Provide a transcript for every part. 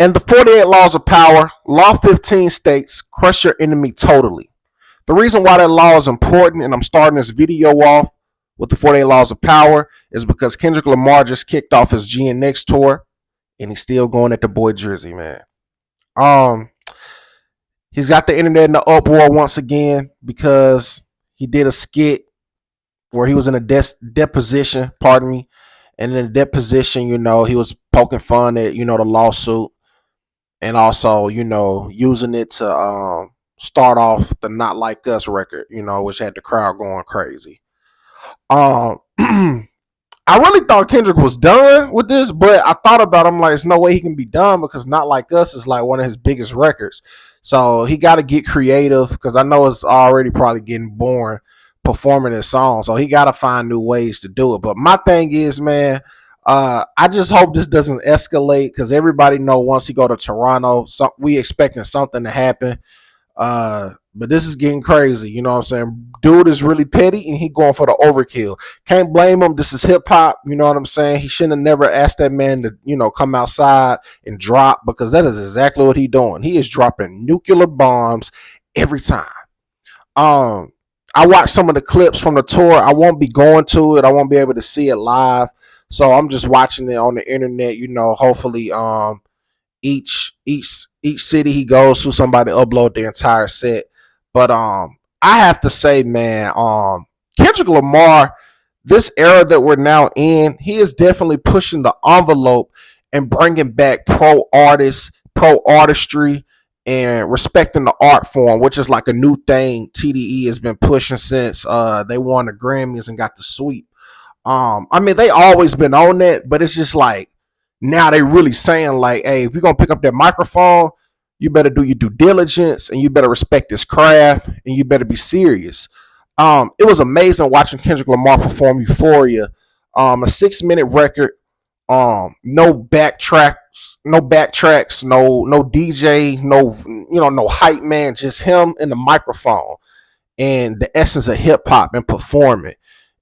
And the 48 laws of power, law 15 states, crush your enemy totally. The reason why that law is important, and I'm starting this video off with the 48 laws of power, is because Kendrick Lamar just kicked off his GNX Tour, and he's still going at the boy Jersey, man. Um, he's got the internet in the uproar once again because he did a skit where he was in a deposition, pardon me, and in the deposition, he was poking fun at, the lawsuit, and also, using it to start off the Not Like Us record, which had the crowd going crazy. Um, I really thought Kendrick was done with this, but I thought about him like, there's no way he can be done because Not Like Us is like one of his biggest records. So he got to get creative because I know it's already probably getting boring performing his song. So he got to find new ways to do it. But my thing is, man, I just hope this doesn't escalate because everybody know once he go to Toronto, we expecting something to happen. But this is getting crazy, you know what I'm saying? Dude is really petty and he going for the overkill. Can't blame him. This is hip hop, you know what I'm saying? He shouldn't have never asked that man to, come outside and drop because that is exactly what he doing. He is dropping nuclear bombs every time. I watched some of the clips from the tour. I won't be going to it. I won't be able to see it live. So I'm just watching it on the internet, hopefully each city he goes to, somebody upload the entire set. But I have to say, man, Kendrick Lamar, this era that we're now in, he is definitely pushing the envelope and bringing back pro artistry, and respecting the art form, which is like a new thing TDE has been pushing since they won the Grammys and got the sweep. They always been on that, but it's just like now they really saying like, hey, if you're gonna pick up that microphone, you better do your due diligence and you better respect this craft and you better be serious. It was amazing watching Kendrick Lamar perform Euphoria, a 6-minute record, no backtracks, no DJ, no hype man, just him and the microphone and the essence of hip hop and performing.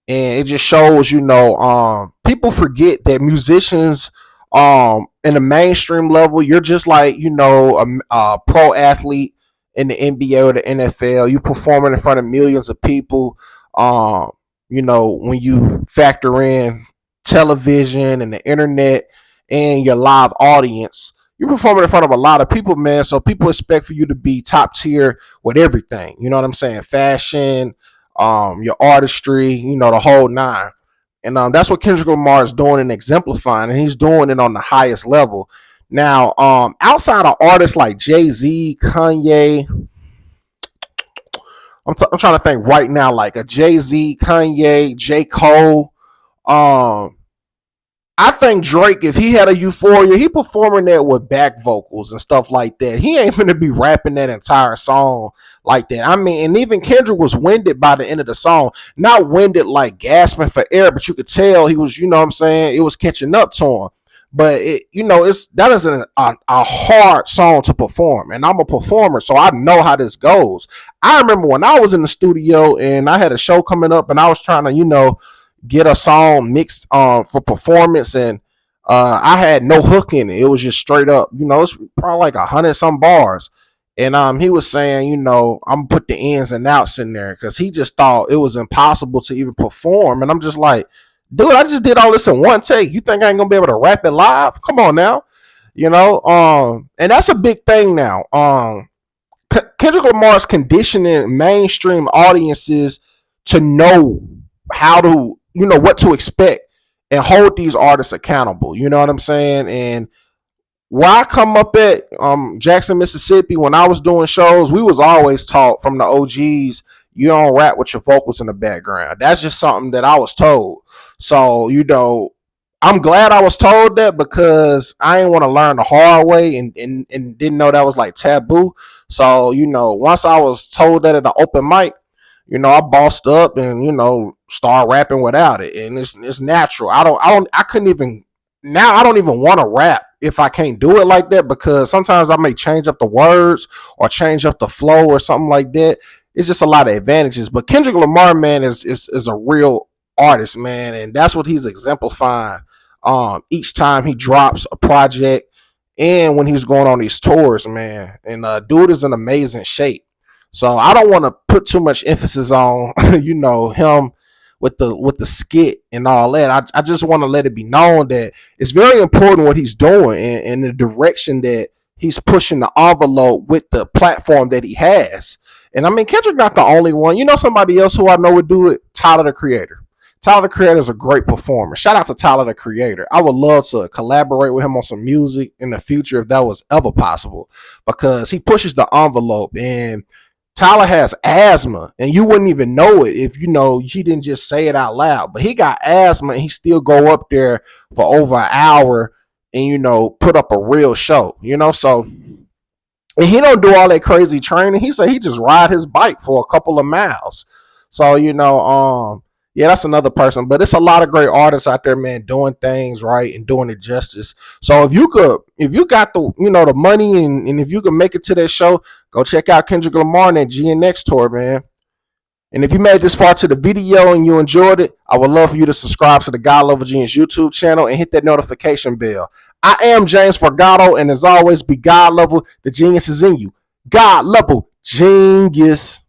And it just shows, people forget that musicians, in the mainstream level, you're just like, a pro athlete in the NBA or the NFL. You performing in front of millions of people. When you factor in television and the internet and your live audience, you're performing in front of a lot of people, man. So people expect for you to be top tier with everything. You know what I'm saying? Fashion, your artistry, the whole nine. And that's what Kendrick Lamar is doing and exemplifying, and he's doing it on the highest level. Now, outside of artists like Jay-Z, Kanye, I'm trying to think right now, like a Jay-Z, Kanye, J. Cole. I think Drake, if he had a Euphoria, he performing that with back vocals and stuff like that. He ain't gonna be rapping that entire song like that. And even Kendrick was winded by the end of the song. Not winded like gasping for air, but you could tell he was, you know what I'm saying, it was catching up to him. But that is a hard song to perform, and I'm a performer, so I know how this goes. I remember when I was in the studio and I had a show coming up, and I was trying to, get a song mixed for performance, and I had no hook in it. It was just straight up, it's probably like 100 some bars. And he was saying, I'm gonna put the ins and outs in there because he just thought it was impossible to even perform. And I'm just like, dude, I just did all this in one take. You think I ain't gonna be able to rap it live? Come on now. And that's a big thing now. Kendrick Lamar's conditioning mainstream audiences to know how to, what to expect and hold these artists accountable. You know what I'm saying? And where I come up at Jackson, Mississippi, when I was doing shows, we was always taught from the OGs, you don't rap with your vocals in the background. That's just something that I was told. So, I'm glad I was told that because I didn't want to learn the hard way and didn't know that was like taboo. So, once I was told that at the open mic, I bossed up and, start rapping without it. And it's natural. I don't even want to rap if I can't do it like that, because sometimes I may change up the words or change up the flow or something like that. It's just a lot of advantages. But Kendrick Lamar, man, is a real artist, man. And that's what he's exemplifying each time he drops a project. and when he was going on these tours, man. And dude is in amazing shape. So I don't want to put too much emphasis on, him with the skit and all that. I just want to let it be known that it's very important what he's doing and the direction that he's pushing the envelope with the platform that he has. And I mean, Kendrick not the only one. You know, somebody else who I know would do it, Tyler the Creator. Tyler the Creator is a great performer. Shout out to Tyler the Creator. I would love to collaborate with him on some music in the future if that was ever possible, because he pushes the envelope. And Tyler has asthma, and you wouldn't even know it if he didn't just say it out loud. But he got asthma, and he still go up there for over an hour and put up a real show. So, and he don't do all that crazy training. He said he just ride his bike for a couple of miles. So yeah, that's another person. But it's a lot of great artists out there, man, doing things right and doing it justice. So if you got the money and if you can make it to that show, go check out Kendrick Lamar and that GNX Tour, man. And if you made this far to the video and you enjoyed it, I would love for you to subscribe to the God Level Genius YouTube channel and hit that notification bell. I am James Forgato, and as always, be God level. The genius is in you. God level genius.